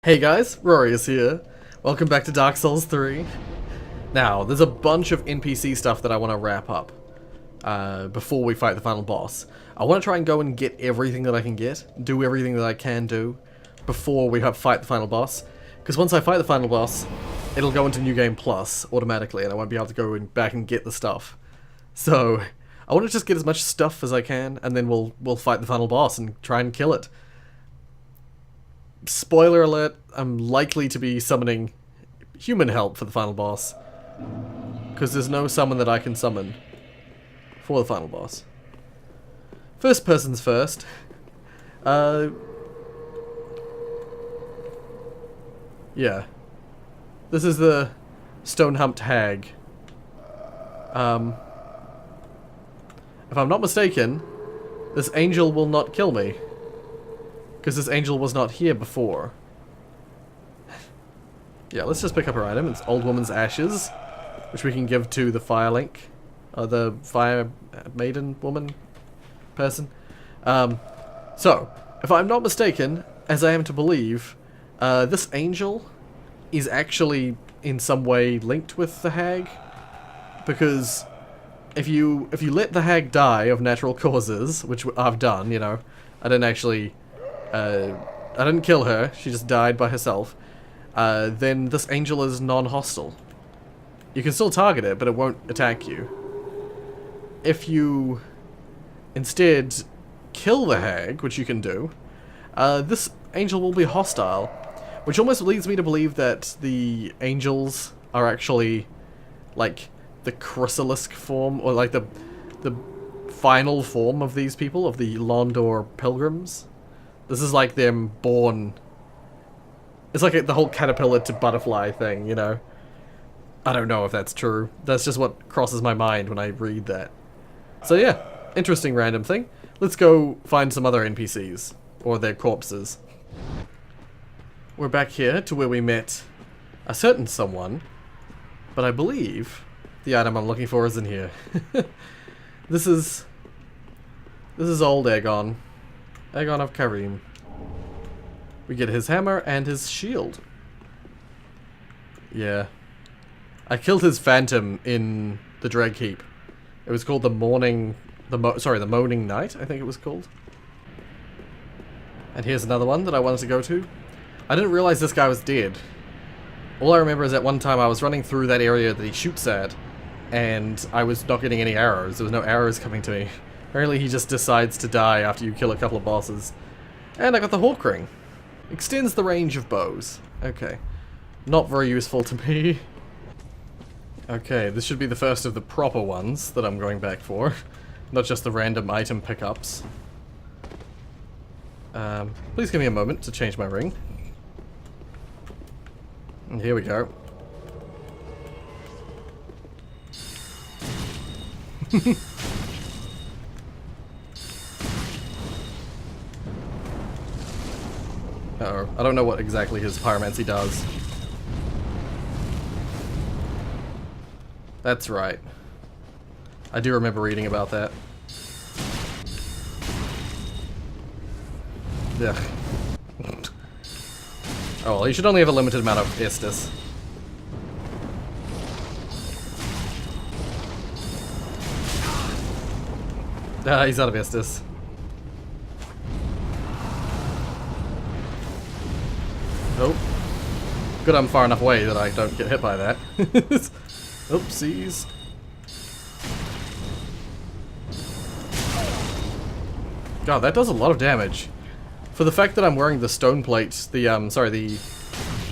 Hey guys, Rorius here. Welcome back to Dark Souls 3. Now, there's a bunch of NPC stuff that I want to wrap up before we fight the final boss. I want to try and go and get everything that I can get, do everything that I can do before we fight the final boss. Because once I fight the final boss, it'll go into New Game Plus automatically, and I won't be able to go back and get the stuff. So, I want to just get as much stuff as I can, and then we'll fight the final boss and try and kill it. Spoiler alert, I'm likely to be summoning human help for the final boss. Because there's no summon that I can summon for the final boss. First person's first. Yeah. This is the stone-humped hag. If I'm not mistaken, this angel will not kill me. Because this angel was not here before. Yeah, let's just pick up her item. It's Old Woman's Ashes, which we can give to the Fire Link. The Fire Maiden woman person. So, if I'm not mistaken, as I am to believe, this angel is actually in some way linked with the hag. Because if you let the hag die of natural causes, which I've done, you know, I didn't actually... I didn't kill her, she just died by herself, then this angel is non-hostile. You can still target it, but it won't attack you. If you instead kill the hag, which you can do, this angel will be hostile, which almost leads me to believe that the angels are actually like the chrysalis form, or like the final form of these people, of the Londor pilgrims. This is like them born... It's like the whole caterpillar to butterfly thing, you know? I don't know if that's true. That's just what crosses my mind when I read that. So yeah, interesting random thing. Let's go find some other NPCs. Or their corpses. We're back here to where we met a certain someone. But I believe the item I'm looking for is in here. This is old Aegon. Aegon of Karim. We get his hammer and his shield. Yeah. I killed his phantom in the Dreg Heap. It was called the Moaning Night, I think it was called. And here's another one that I wanted to go to. I didn't realize this guy was dead. All I remember is that one time I was running through that area that he shoots at, and I was not getting any arrows. There was no arrows coming to me. Apparently he just decides to die after you kill a couple of bosses. And I got the Hawk Ring. Extends the range of bows. Okay. Not very useful to me. Okay, this should be the first of the proper ones that I'm going back for. Not just the random item pickups. Please give me a moment to change my ring. And here we go. Uh-oh. I don't know what exactly his pyromancy does. That's right. I do remember reading about that. Ugh. Oh well, he should only have a limited amount of Estus. Ah, he's out of Estus. Oh. Good, I'm far enough away that I don't get hit by that. Oopsies. God, that does a lot of damage. For the fact that I'm wearing the stone plate, the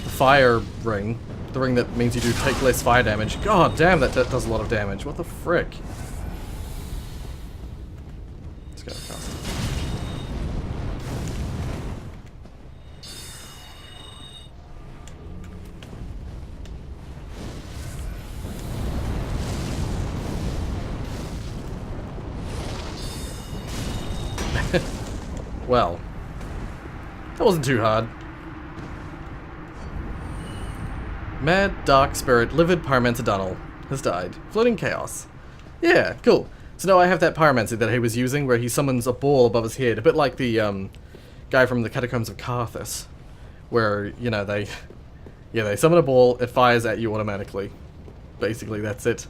fire ring, the ring that means you do take less fire damage. God damn, that does a lot of damage. What the frick? Let's go cast it. Well, that wasn't too hard. Mad, dark spirit, livid pyromancer has died. Floating chaos. Yeah, cool. So now I have that pyromancy that he was using where he summons a ball above his head, a bit like the guy from the Catacombs of Carthus, where, you know, they summon a ball, it fires at you automatically. Basically, that's it.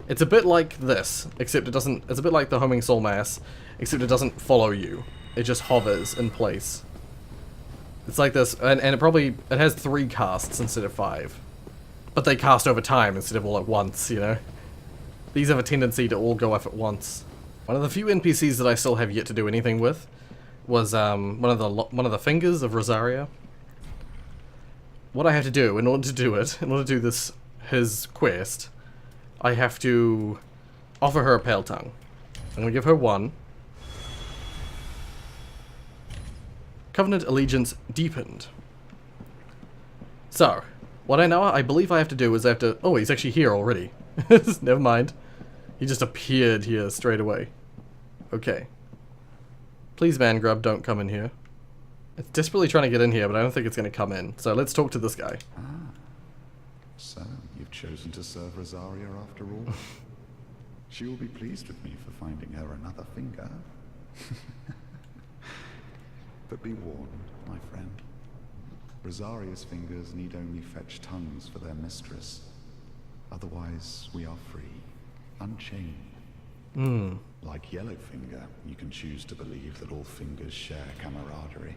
It's a bit like this, except it doesn't, it's a bit like the homing soul mass, except it doesn't follow you. It just hovers in place. It's like this, and it has 3 casts instead of 5. But they cast over time instead of all at once, you know? These have a tendency to all go off at once. One of the few NPCs that I still have yet to do anything with was one of the fingers of Rosaria. What I have to do in order to do it, in order to do his quest, I have to offer her a pale tongue. I'm going to give her 1. Covenant allegiance deepened. So, what I believe I have to do is I have to... Oh, he's actually here already. Never mind. He just appeared here straight away. Okay. Please, man grub, don't come in here. It's desperately trying to get in here, but I don't think it's going to come in. So let's talk to this guy. Ah. So, you've chosen to serve Rosaria after all? She will be pleased with me for finding her another finger. But be warned, my friend. Rosaria's fingers need only fetch tongues for their mistress. Otherwise, we are free, unchained. Like Yellowfinger, you can choose to believe that all fingers share camaraderie.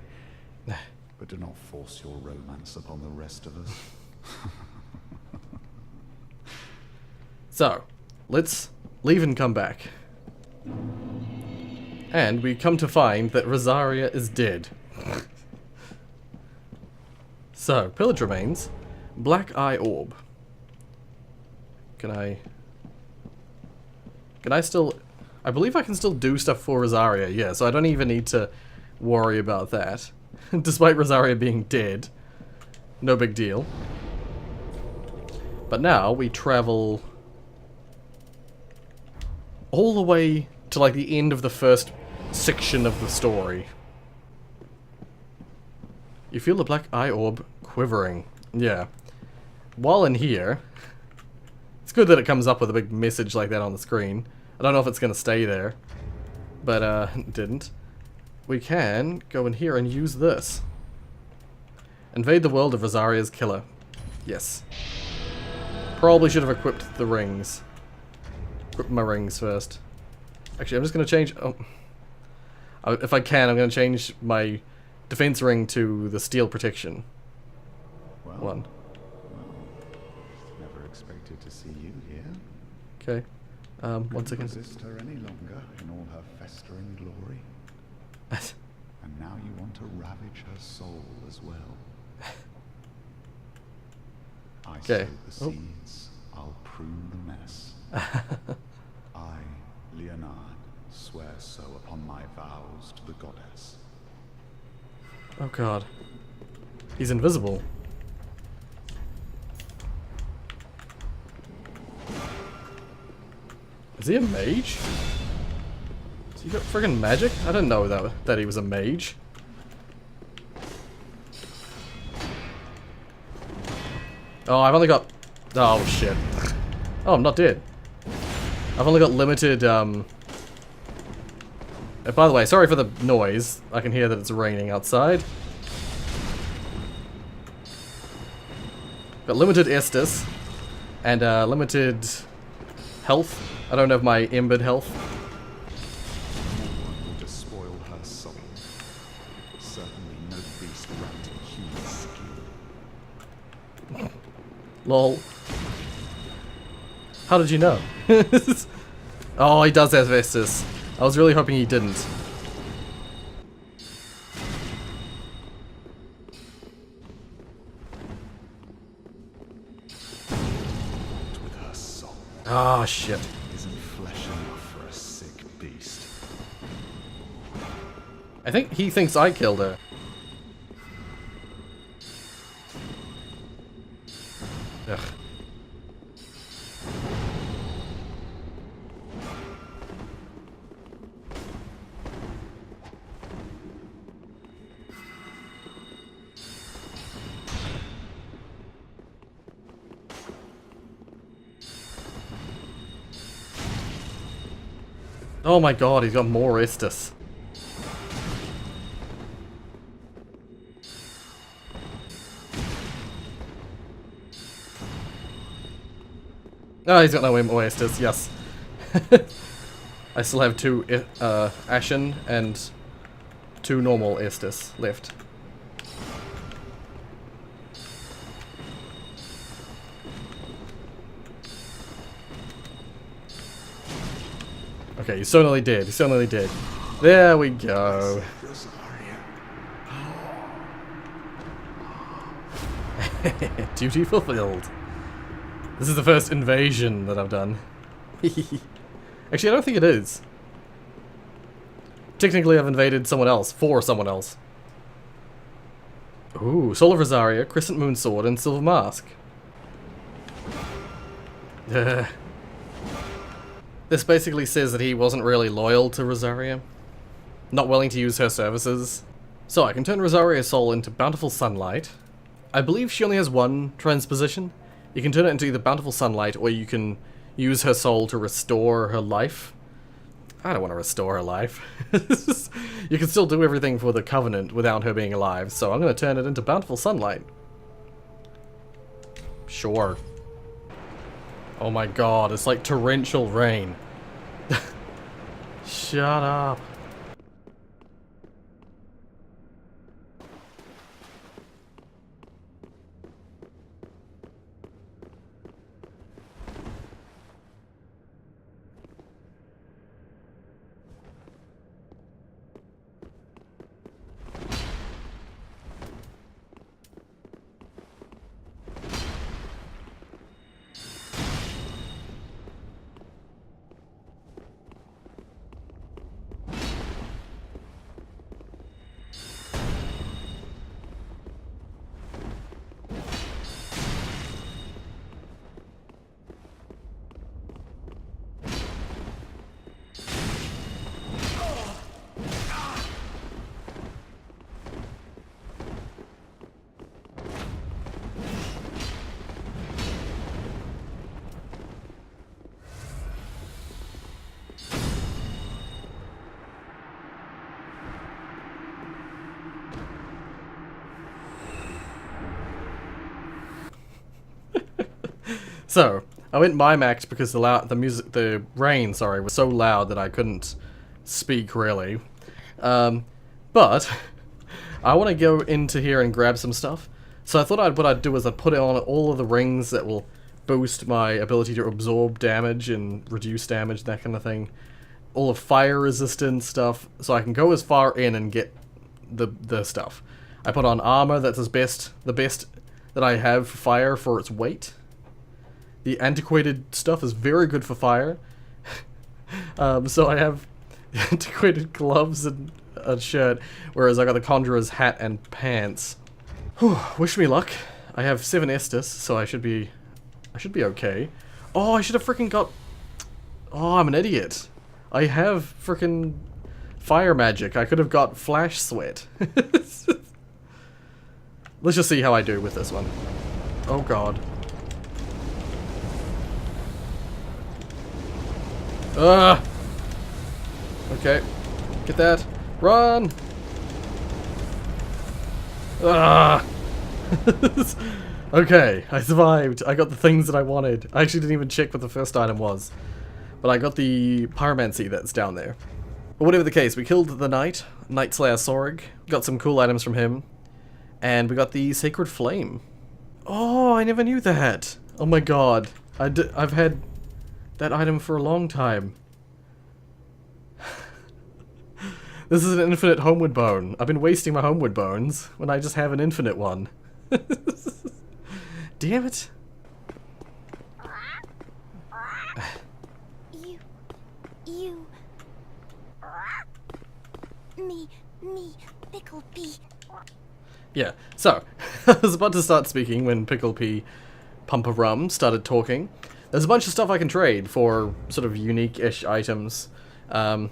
But do not force your romance upon the rest of us. So, let's leave and come back. And we come to find that Rosaria is dead. So, pillage remains. Black eye orb. Can I still... I believe I can still do stuff for Rosaria, yeah, so I don't even need to worry about that. Despite Rosaria being dead. No big deal. But now we travel all the way to like the end of the first section of the story. You feel the black eye orb quivering. Yeah. While in here, it's good that it comes up with a big message like that on the screen. I don't know if it's going to stay there, but it didn't. We can go in here and use this. Invade the world of Rosaria's killer. Yes. Probably should have equipped the rings. Equip my rings first. Actually, I'm just going to change... Oh. If I can, I'm going to change my defense ring to the steel protection. Well, 1. Never expected to see you here. Okay. 1 second. Resist her any longer in all her festering glory. And now you want to ravage her soul as well. I Okay. sow the seeds, I'll prune the mess. I, Leonard, swear so upon my vows to the goddess. Oh god. He's invisible. Is he a mage? Has he got friggin' magic? I didn't know that he was a mage. Oh, I've only got... Oh, shit. Oh, I'm not dead. I've only got limited, by the way, sorry for the noise. I can hear that it's raining outside. Got limited Estus. And, limited health. I don't have my embedded health. No one will despoil her soul. Certainly no beast wrapped in human skin. Lol. How did you know? Oh, he does have Estus. I was really hoping he didn't. With her soul. Ah, shit. Isn't flesh enough for a sick beast? I think he thinks I killed her. Ugh. Oh my god, he's got more Estus. Oh, he's got no Oasis, yes. I still have 2 Ashen and 2 normal Estus left. Okay, he's so nearly dead. He's so nearly dead. There we go. Duty fulfilled. This is the first invasion that I've done. Actually, I don't think it is. Technically, I've invaded someone else, for someone else. Ooh, Soul of Rosaria, Crescent Moon Sword, and Silver Mask. This basically says that he wasn't really loyal to Rosaria. Not willing to use her services. So I can turn Rosaria's soul into Bountiful Sunlight. I believe she only has 1 transposition. You can turn it into either Bountiful Sunlight, or you can use her soul to restore her life. I don't want to restore her life. You can still do everything for the Covenant without her being alive, so I'm going to turn it into Bountiful Sunlight. Sure. Oh my god, it's like torrential rain. Shut up. So, I went Mimaxed because the rain, was so loud that I couldn't speak really. But I want to go into here and grab some stuff. So I thought what I'd do is I'd put on all of the rings that will boost my ability to absorb damage and reduce damage, that kind of thing. All of fire resistant stuff, so I can go as far in and get the stuff. I put on armor that's the best that I have for fire for its weight. The antiquated stuff is very good for fire. So I have antiquated gloves and a shirt, whereas I got the Conjurer's hat and pants. Whew, wish me luck. I have 7 Estus, so I should be okay. Oh, I should have freaking got... Oh, I'm an idiot. I have freaking fire magic. I could have got Flash Sweat. Let's just see how I do with this one. Oh god. Okay. Get that. Run! Okay, I survived. I got the things that I wanted. I actually didn't even check what the first item was. But I got the pyromancy that's down there. But whatever the case, we killed the Knight, Night Slayer Sorg, got some cool items from him, and we got the Sacred Flame. Oh, I never knew that! Oh my god. I've had that item for a long time. This is an infinite homeward bone. I've been wasting my homeward bones when I just have an infinite one. Damn it. Me, Pickle P. Yeah, so, I was about to start speaking when Pickle P Pump-a-Rum started talking. There's a bunch of stuff I can trade for sort of unique-ish items. One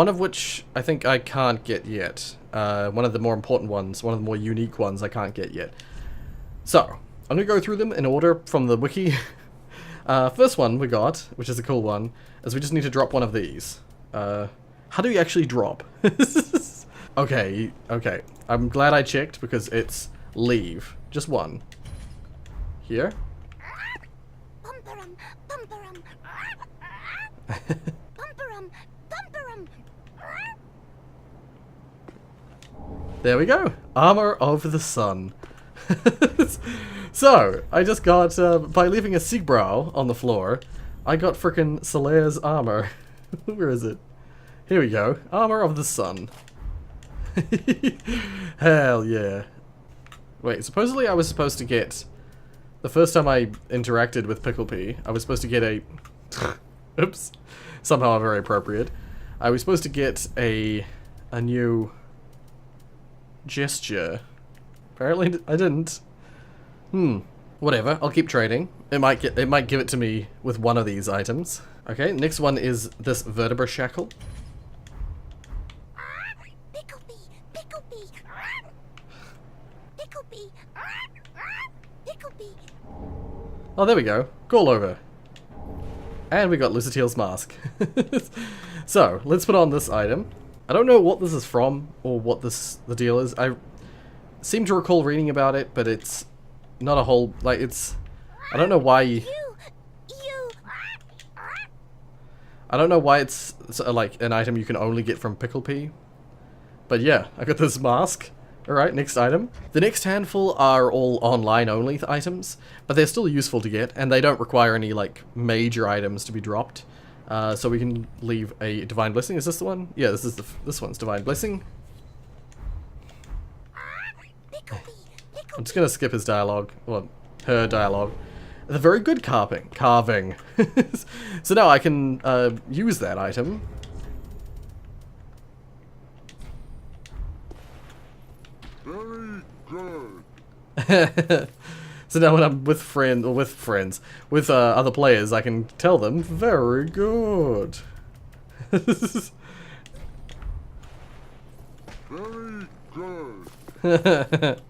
of which I think I can't get yet. One of the more important ones, one of the more unique ones I can't get yet. So, I'm going to go through them in order from the wiki. First one we got, which is a cool one, is we just need to drop one of these. How do you actually drop? Okay. I'm glad I checked because it's leave. Just one. Here. Pump-a-Rum! Pump-a-Rum! There we go. Armor of the Sun. So, I just got, by leaving a Siegbrow on the floor, I got frickin' Solaire's armor. Where is it? Here we go. Armor of the Sun. Hell yeah. Wait, supposedly I was supposed to get... The first time I interacted with Pickle P, I was supposed to get a... Oops. Somehow very appropriate. I was supposed to get a new gesture. Apparently I didn't. Whatever, I'll keep trading. It might give it to me with one of these items. Okay, next one is this vertebra shackle. Pickle P! Pickle P! Pickle P! Pickle P! Oh, there we go. Call over. And we got Lucatiel's mask. So, let's put on this item. I don't know what this is from, or what the deal is. I seem to recall reading about it, but it's not a whole, like, it's... I don't know why... You! I don't know why it's like, an item you can only get from Pickle P. But yeah, I got this mask. Alright, next item. The next handful are all online-only items, but they're still useful to get, and they don't require any, like, major items to be dropped. So we can leave a Divine Blessing. Is this the one? Yeah, this one's Divine Blessing. I'm just gonna skip his dialogue. Well, her dialogue. The very good carving. So now I can use that item. Very good. So now when I'm with other players, I can tell them, very good. Very good.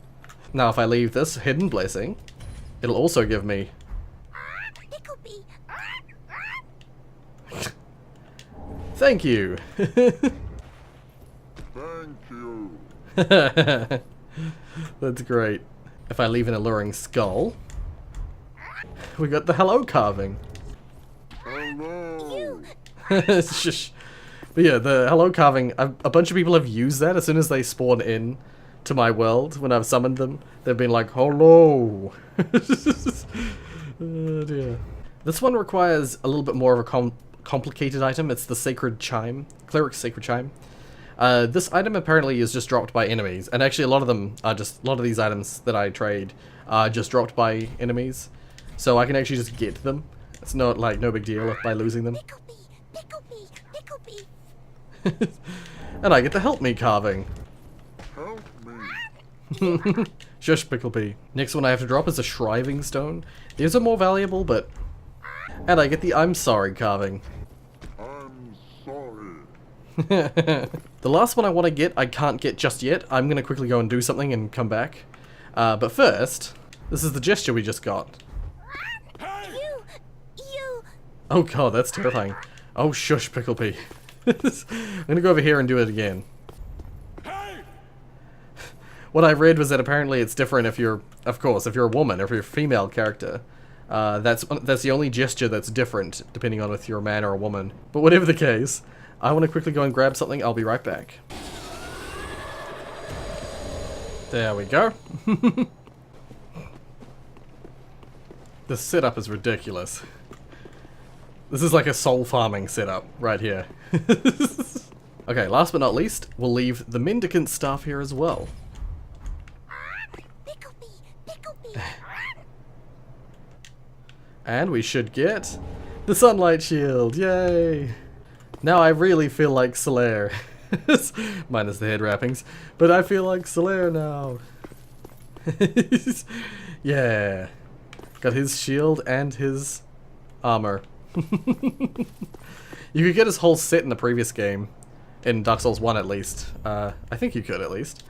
Now if I leave this hidden blessing, it'll also give me... Pickle P! Thank you. Thank you. That's great. If I leave an alluring skull, we got the hello carving. Hello. Shush. But yeah, the hello carving, a bunch of people have used that as soon as they spawn in to my world. When I've summoned them, they've been like, hello. Oh dear. This one requires a little bit more of a complicated item. It's the Sacred Chime. Cleric's Sacred Chime. This item apparently is just dropped by enemies, and actually a lot of them are just, a lot of these items that I trade are just dropped by enemies, so I can actually just get them. It's not like no big deal by losing them. Pickle P! Pickle P! Pickle P! And I get the help me carving. Help me. Shush, Pickle P. Next one I have to drop is a Shriving Stone. These are more valuable, but... And I get the I'm sorry carving. I'm sorry. The last one I want to get, I can't get just yet. I'm going to quickly go and do something and come back. But first, this is the gesture we just got. You! Oh god, that's terrifying. Oh shush, Pickle P. I'm going to go over here and do it again. What I read was that apparently it's different if you're, of course, if you're a woman, if you're a female character. That's the only gesture that's different, depending on if you're a man or a woman. But whatever the case, I want to quickly go and grab something. I'll be right back. There we go. The setup is ridiculous. This is like a soul farming setup right here. Okay, last but not least, we'll leave the mendicant staff here as well. Pickle P! Pickle P! And we should get the sunlight shield. Yay! Now I really feel like Solaire. Minus the head wrappings. But I feel like Solaire now. Yeah. Got his shield and his armor. You could get his whole set in the previous game. In Dark Souls 1 at least. I think you could at least.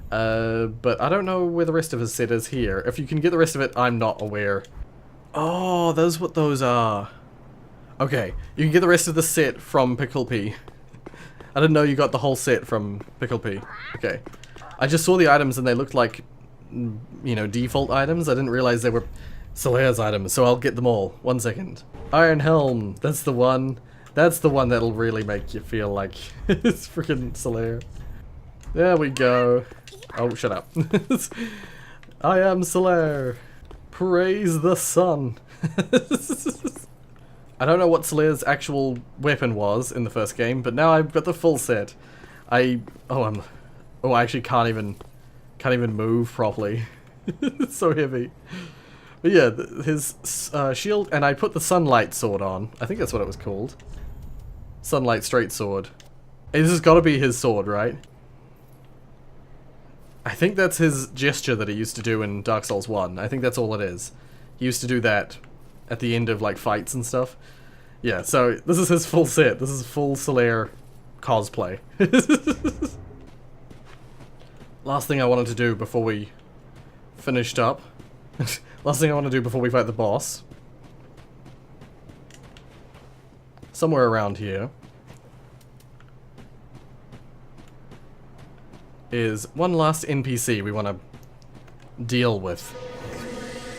But I don't know where the rest of his set is here. If you can get the rest of it, I'm not aware. Oh, that's what those are. Okay, you can get the rest of the set from Pickle P. I didn't know you got the whole set from Pickle P. Okay. I just saw the items and they looked like, you know, default items. I didn't realize they were Solaire's items, so I'll get them all. 1 second. Iron Helm, that's the one. That's the one that'll really make you feel like it's freaking Solaire. There we go. Oh, shut up. I am Solaire. Praise the sun. I don't know what Solaire's actual weapon was in the first game, but now I've got the full set. I actually can't even move properly. It's so heavy. But yeah, his shield, and I put the sunlight sword on. I think that's what it was called. Sunlight straight sword. Hey, this has got to be his sword, right? I think that's his gesture that he used to do in Dark Souls 1. I think that's all it is. He used to do that at the end of like fights and stuff. Yeah, so this is his full set. This is full Solaire cosplay. Last thing I wanted to do before we finished up. Last thing I want to do before we fight the boss. Somewhere around here. Is one last NPC we want to deal with.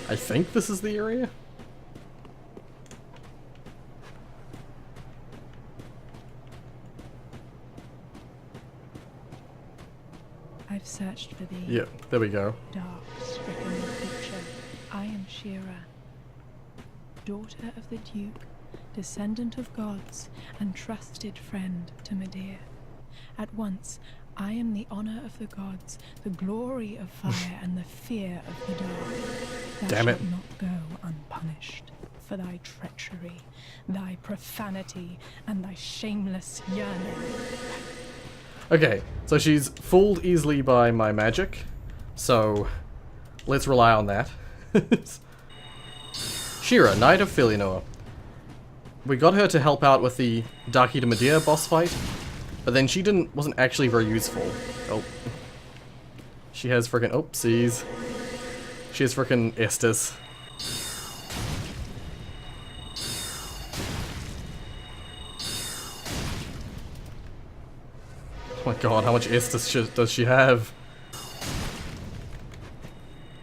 I think this is the area? I've searched for thee. Yeah, there we go. Dark, stricken creature, I am Shira, daughter of the Duke, descendant of gods, and trusted friend to Medea. At once, I am the honor of the gods, the glory of fire, and the fear of the dark. Thou Damn it. shalt not go unpunished for thy treachery, thy profanity, and thy shameless yearning. Okay, so she's fooled easily by my magic, so let's rely on that. Shira, Knight of Felinor. We got her to help out with the Darky to Medea boss fight, but then she wasn't actually very useful. Oh. She has frickin' oopsies. She has frickin' Estus. Oh my god, how much Estus does she have?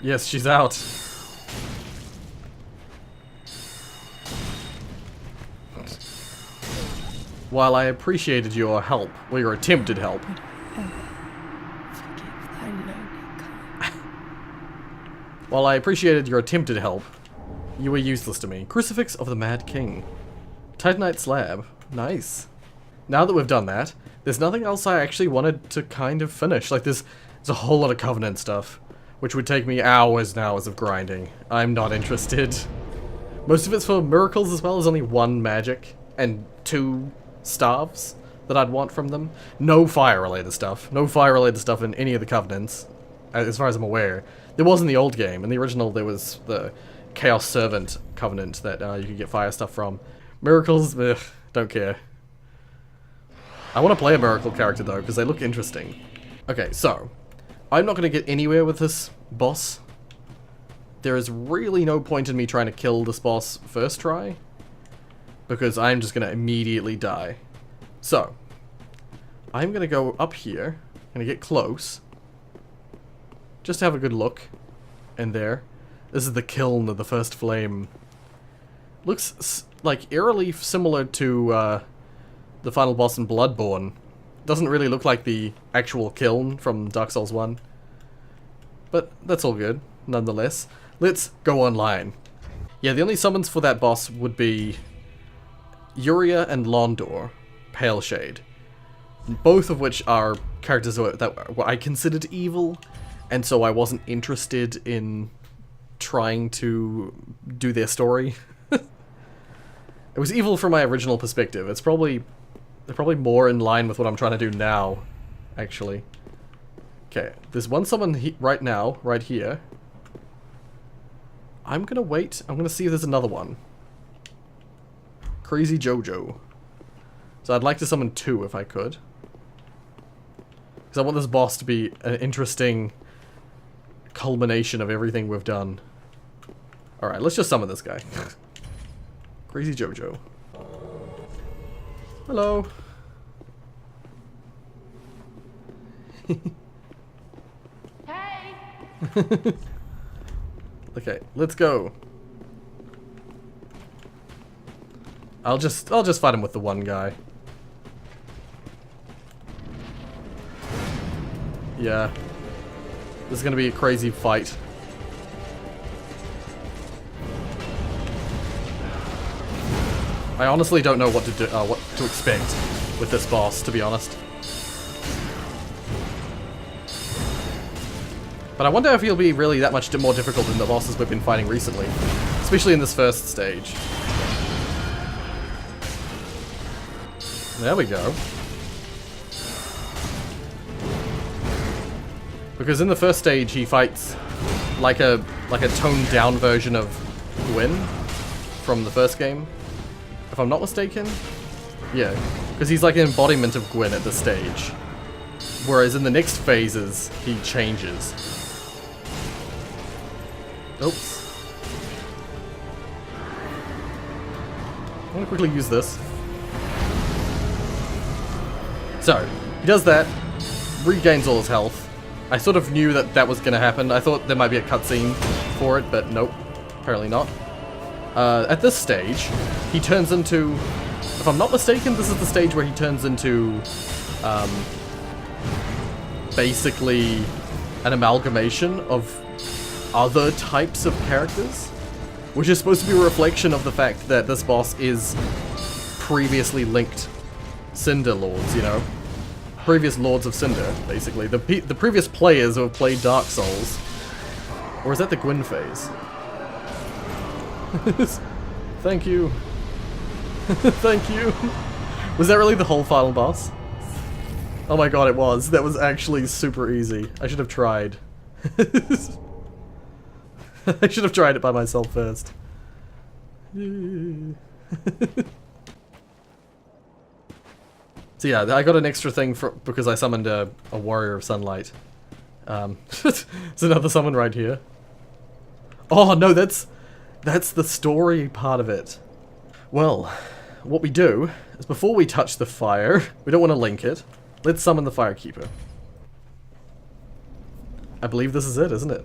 Yes, she's out. While I appreciated your help, or your attempted help. While I appreciated your attempted help, you were useless to me. Crucifix of the Mad King. Titanite slab. Nice. Now that we've done that, there's nothing else I actually wanted to kind of finish. Like, there's a whole lot of Covenant stuff, which would take me hours and hours of grinding. I'm not interested. Most of it's for miracles as well. There's only one magic and 2 staves that I'd want from them. No fire-related stuff. No fire-related stuff in any of the Covenants, as far as I'm aware. There was in the old game. In the original, there was the Chaos Servant Covenant that you could get fire stuff from. Miracles, ugh, don't care. I want to play a miracle character though, because they look interesting. Okay, so, I'm not going to get anywhere with this boss. There is really no point in me trying to kill this boss first try, because I'm just going to immediately die. So, I'm going to go up here, going to get close, just to have a good look, and there. This is the kiln of the first flame. Looks like eerily similar to the final boss in Bloodborne. Doesn't really look like the actual kiln from Dark Souls 1. But that's all good, nonetheless. Let's go online. Yeah, the only summons for that boss would be Yuria and Londor, Pale Shade. Both of which are characters that I considered evil, and so I wasn't interested in trying to do their story. It was evil from my original perspective. They're probably more in line with what I'm trying to do now, actually. Okay, there's one summon right now, right here. I'm gonna wait. I'm gonna see if there's another one. Crazy Jojo. So I'd like to summon 2 if I could. Because I want this boss to be an interesting culmination of everything we've done. Alright, let's just summon this guy. Crazy Jojo. Hello. Hey! Okay, let's go. I'll just fight him with the one guy. Yeah. This is gonna be a crazy fight. I honestly don't know what to do, what to expect with this boss, to be honest. But I wonder if he'll be really that much more difficult than the bosses we've been fighting recently, especially in this first stage. There we go. Because in the first stage he fights like a toned down version of Gwyn from the first game, if I'm not mistaken. Yeah, because he's like an embodiment of Gwyn at this stage. Whereas in the next phases he changes. Oops. I'm gonna quickly use this. So, he does that, regains all his health. I sort of knew that that was going to happen. I thought there might be a cutscene for it, but nope, apparently not. At this stage, he turns into, if I'm not mistaken, this is the stage where he turns into, basically an amalgamation of other types of characters, which is supposed to be a reflection of the fact that this boss is previously linked Cinder Lords, you know? Previous Lords of Cinder, basically. The previous players who have played Dark Souls. Or is that the Gwyn phase? Thank you. Thank you. Was that really the whole final boss? Oh my god, it was. That was actually super easy. I should have tried. I should have tried it by myself first. So yeah, I got an extra thing because I summoned a Warrior of Sunlight. There's another summon right here. Oh no, that's the story part of it. Well, what we do is before we touch the fire, we don't want to link it. Let's summon the Firekeeper. I believe this is it, isn't it?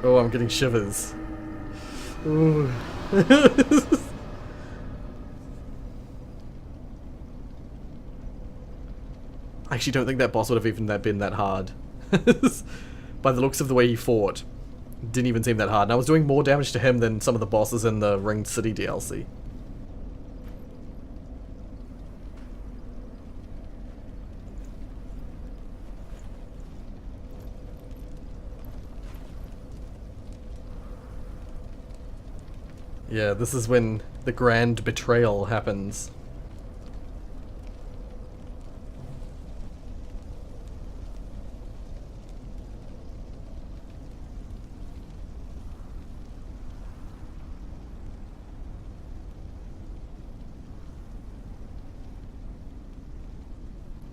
Oh, I'm getting shivers. Ooh. I actually don't think that boss would have even been that hard. By the looks of the way he fought. Didn't even seem that hard. And I was doing more damage to him than some of the bosses in the Ringed City DLC. Yeah, this is when the grand betrayal happens.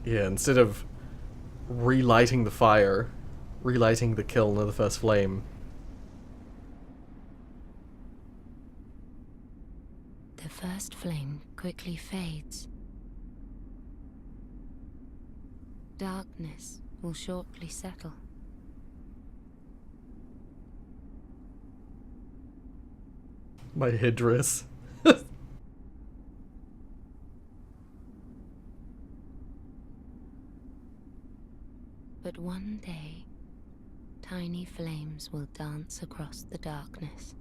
Yeah, instead of relighting the fire, relighting the kiln of the first flame. The first flame quickly fades. Darkness will shortly settle. My headdress. But one day, tiny flames will dance across the darkness.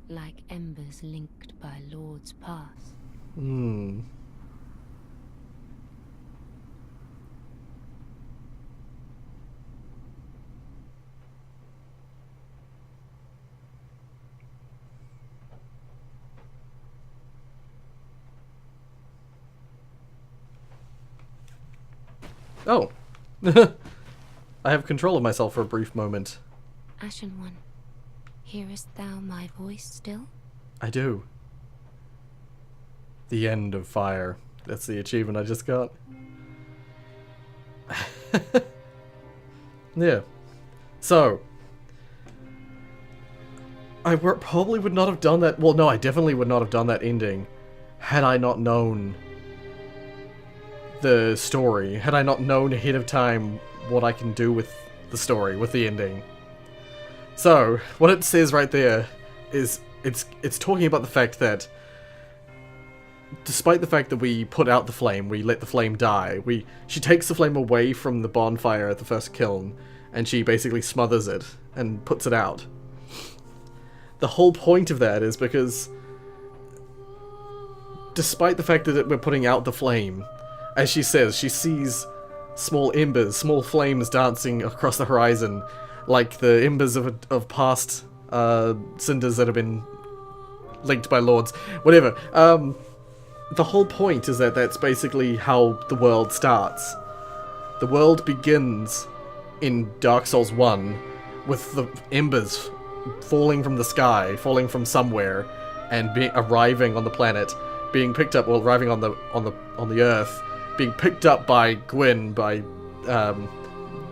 Like embers linked by Lord's path. Hmm. Oh. I have control of myself for a brief moment. Ashen One, hearest thou my voice still? I do. The end of fire. That's the achievement I just got. Yeah. So. I probably would not have done that. Well, no, I definitely would not have done that ending had I not known the story had I not known ahead of time what I can do with the story, with the ending. So, what it says right there is it's talking about the fact that despite the fact that we put out the flame, we let the flame die, she takes the flame away from the bonfire at the first kiln, and she basically smothers it and puts it out. The whole point of that is because despite the fact that we're putting out the flame, as she says, she sees small embers, small flames dancing across the horizon, like the embers of past cinders that have been linked by lords. Whatever. The whole point is that that's basically how the world starts. The world begins in Dark Souls 1 with the embers falling from the sky, falling from somewhere, and arriving on the planet, being picked up, well, arriving on the Earth, being picked up by Gwyn, by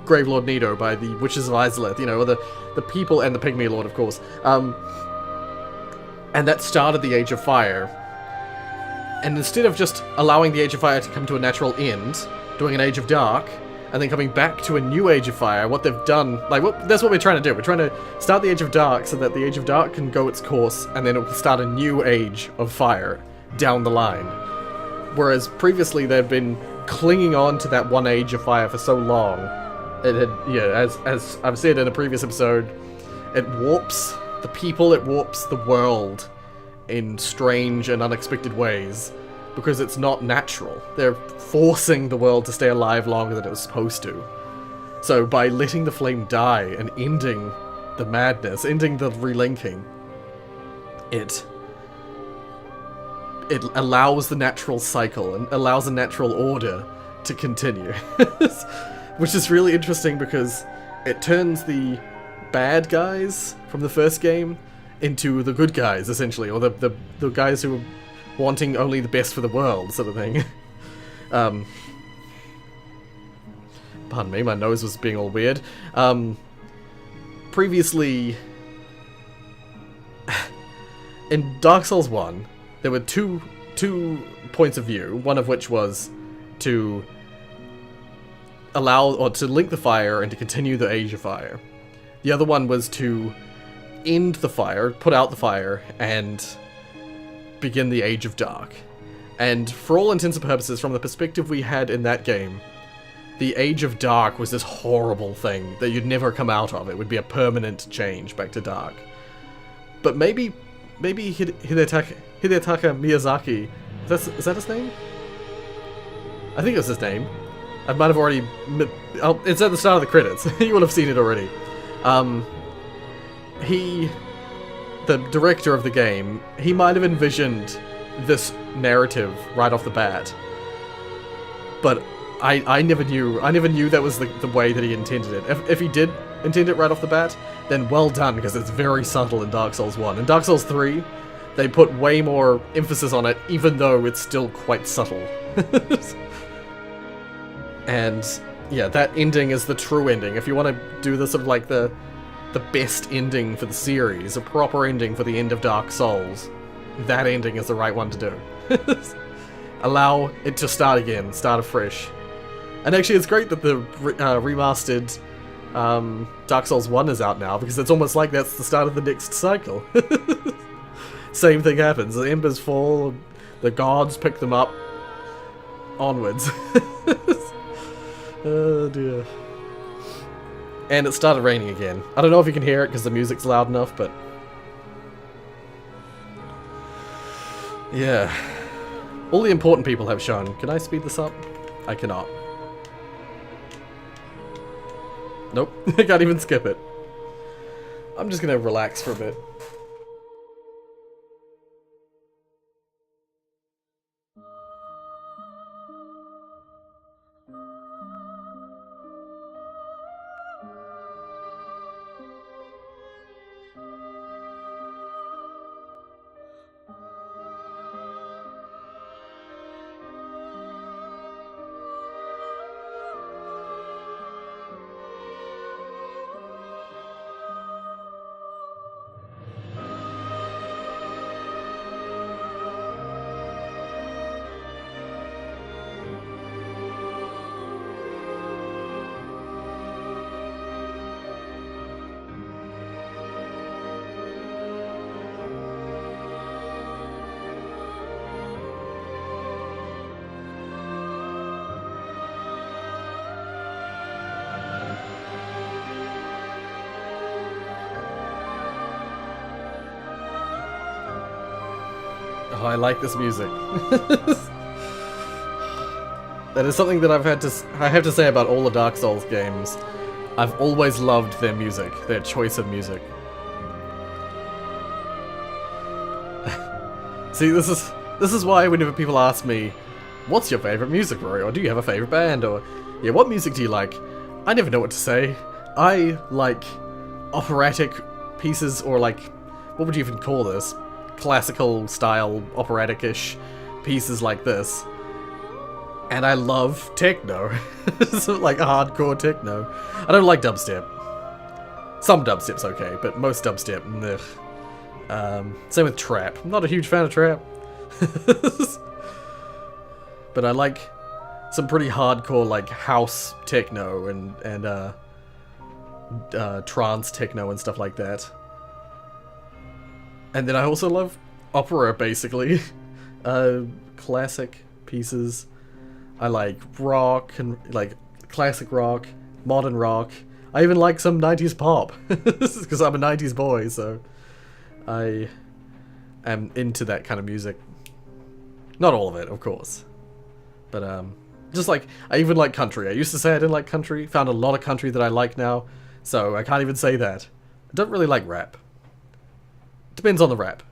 Gravelord Nido, by the Witches of Izalith, you know, the people, and the Pygmy Lord, of course. And that started the Age of Fire. And instead of just allowing the Age of Fire to come to a natural end, doing an Age of Dark, and then coming back to a new Age of Fire, what they've done, that's what we're trying to do. We're trying to start the Age of Dark so that the Age of Dark can go its course, and then it will start a new Age of Fire down the line. Whereas previously they've been clinging on to that one Age of Fire for so long, it had, yeah, as I've said in a previous episode, it warps the people, it warps the world in strange and unexpected ways, because it's not natural. They're forcing the world to stay alive longer than it was supposed to. So by letting the flame die and ending the madness, ending the relinking, it allows the natural cycle and allows a natural order to continue. Which is really interesting because it turns the bad guys from the first game into the good guys, essentially, or the guys who are wanting only the best for the world, sort of thing. Pardon me, my nose was being all weird. Previously, in Dark Souls 1, there were two points of view, one of which was to allow, or to link the fire and to continue the Age of Fire. The other one was to end the fire, put out the fire, and begin the Age of Dark. And for all intents and purposes, from the perspective we had in that game, the Age of Dark was this horrible thing that you'd never come out of. It would be a permanent change back to dark. But maybe Hidetaka Miyazaki, is that his name? I think it was his name. I might have already... Oh, it's at the start of the credits. You will have seen it already. The director of the game, he might have envisioned this narrative right off the bat. But I never knew that was the way that he intended it. If he did intend it right off the bat, then well done, because it's very subtle in Dark Souls 1. In Dark Souls 3, they put way more emphasis on it, even though it's still quite subtle. And yeah, that ending is the true ending. If you want to do the sort of like the best ending for the series, a proper ending for the end of Dark Souls, that ending is the right one to do. Allow it to start again, start afresh. And actually it's great that the remastered Dark Souls 1 is out now, because it's almost like that's the start of the next cycle. Same thing happens, the embers fall, the gods pick them up, onwards. Oh dear. And it started raining again. I don't know if you can hear it because the music's loud enough, but... yeah. All the important people have shown. Can I speed this up? I cannot. Nope. I can't even skip it. I'm just gonna relax for a bit. Oh, I like this music. That is something that I have to say about all the Dark Souls games. I've always loved their music, their choice of music. See, this is why whenever people ask me, what's your favorite music, Rory? Or do you have a favorite band? Or, yeah, what music do you like? I never know what to say. I like operatic pieces, or like, what would you even call this? Classical style, operatic-ish pieces like this. And I love techno. So, like hardcore techno. I don't like dubstep. Some dubstep's okay, but most dubstep, ugh. Same with trap. I'm not a huge fan of trap. But I like some pretty hardcore, like, house techno and trance techno and stuff like that. And then I also love opera, basically. Classic pieces. I like rock, and like classic rock, modern rock. I even like some 90s pop. Because I'm a 90s boy, so I am into that kind of music. Not all of it, of course. But, just like, I even like country. I used to say I didn't like country. Found a lot of country that I like now. So I can't even say that. I don't really like rap. Depends on the rap.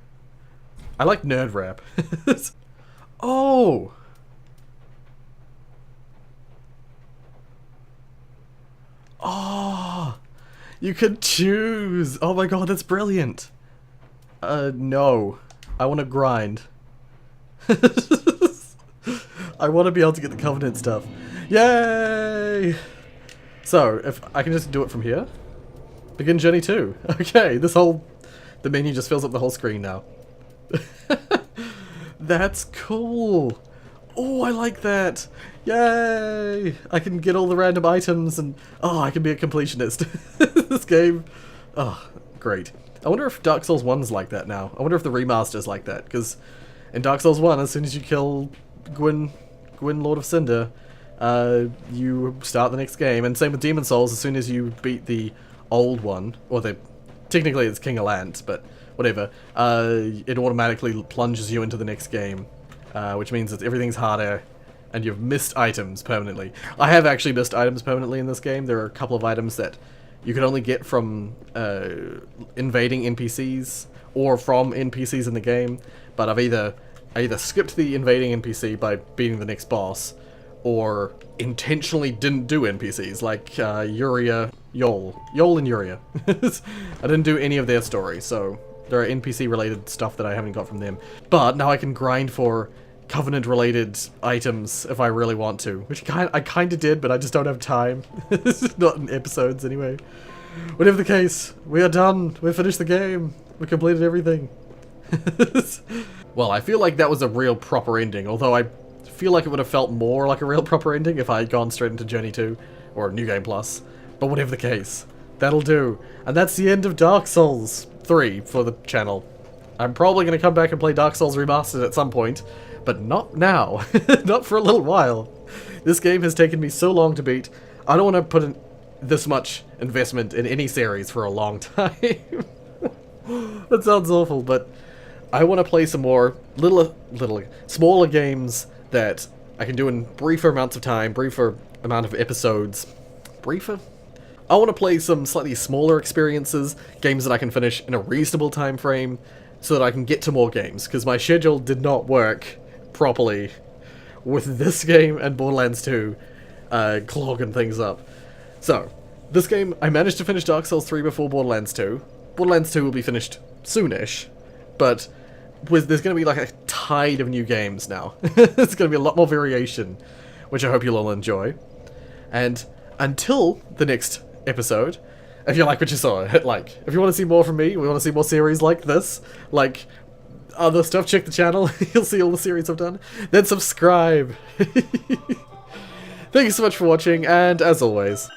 I like nerd rap. Oh! Oh! You could choose! Oh my god, that's brilliant! No. I want to grind. I want to be able to get the Covenant stuff. Yay! So, if I can just do it from here. Begin Journey 2. Okay, the menu just fills up the whole screen now. That's cool! Oh, I like that! Yay! I can get all the random items and... Oh, I can be a completionist. This game... Oh, great. I wonder if Dark Souls 1's like that now. I wonder if the remaster's like that, because in Dark Souls 1, as soon as you kill Gwyn Lord of Cinder, you start the next game. And same with Demon Souls, as soon as you beat the old one, or technically it's King of Lant, but whatever, it automatically plunges you into the next game, which means that everything's harder, and you've missed items permanently. I have actually missed items permanently in this game. There are a couple of items that you could only get from invading NPCs, or from NPCs in the game, but I either skipped the invading NPC by beating the next boss, or intentionally didn't do NPCs, like Yuria, Yol and Yuria. I didn't do any of their story, so there are NPC related stuff that I haven't got from them. But now I can grind for Covenant related items if I really want to, which I kind of did, but I just don't have time. Not in episodes anyway. Whatever the case, we are done. We finished the game. We completed everything. Well, I feel like that was a real proper ending, although I feel like it would have felt more like a real proper ending if I had gone straight into Journey 2, or New Game Plus. But whatever the case, that'll do. And that's the end of Dark Souls 3 for the channel. I'm probably going to come back and play Dark Souls Remastered at some point, but not now. Not for a little while. This game has taken me so long to beat. I don't want to put in this much investment in any series for a long time. That sounds awful, but I want to play some more smaller games that I can do in briefer amounts of time, briefer amount of episodes. Briefer? I want to play some slightly smaller experiences, games that I can finish in a reasonable time frame, so that I can get to more games, because my schedule did not work properly with this game and Borderlands 2 clogging things up. So, this game, I managed to finish Dark Souls 3 before Borderlands 2. Borderlands 2 will be finished soonish, but there's going to be like a tide of new games now. It's going to be a lot more variation, which I hope you'll all enjoy. And until the next episode, if you like what you saw, hit like. If you want to see more from me, we want to see more series like this, like other stuff, check the channel. You'll see all the series I've done. Then subscribe. Thank you so much for watching, and as always...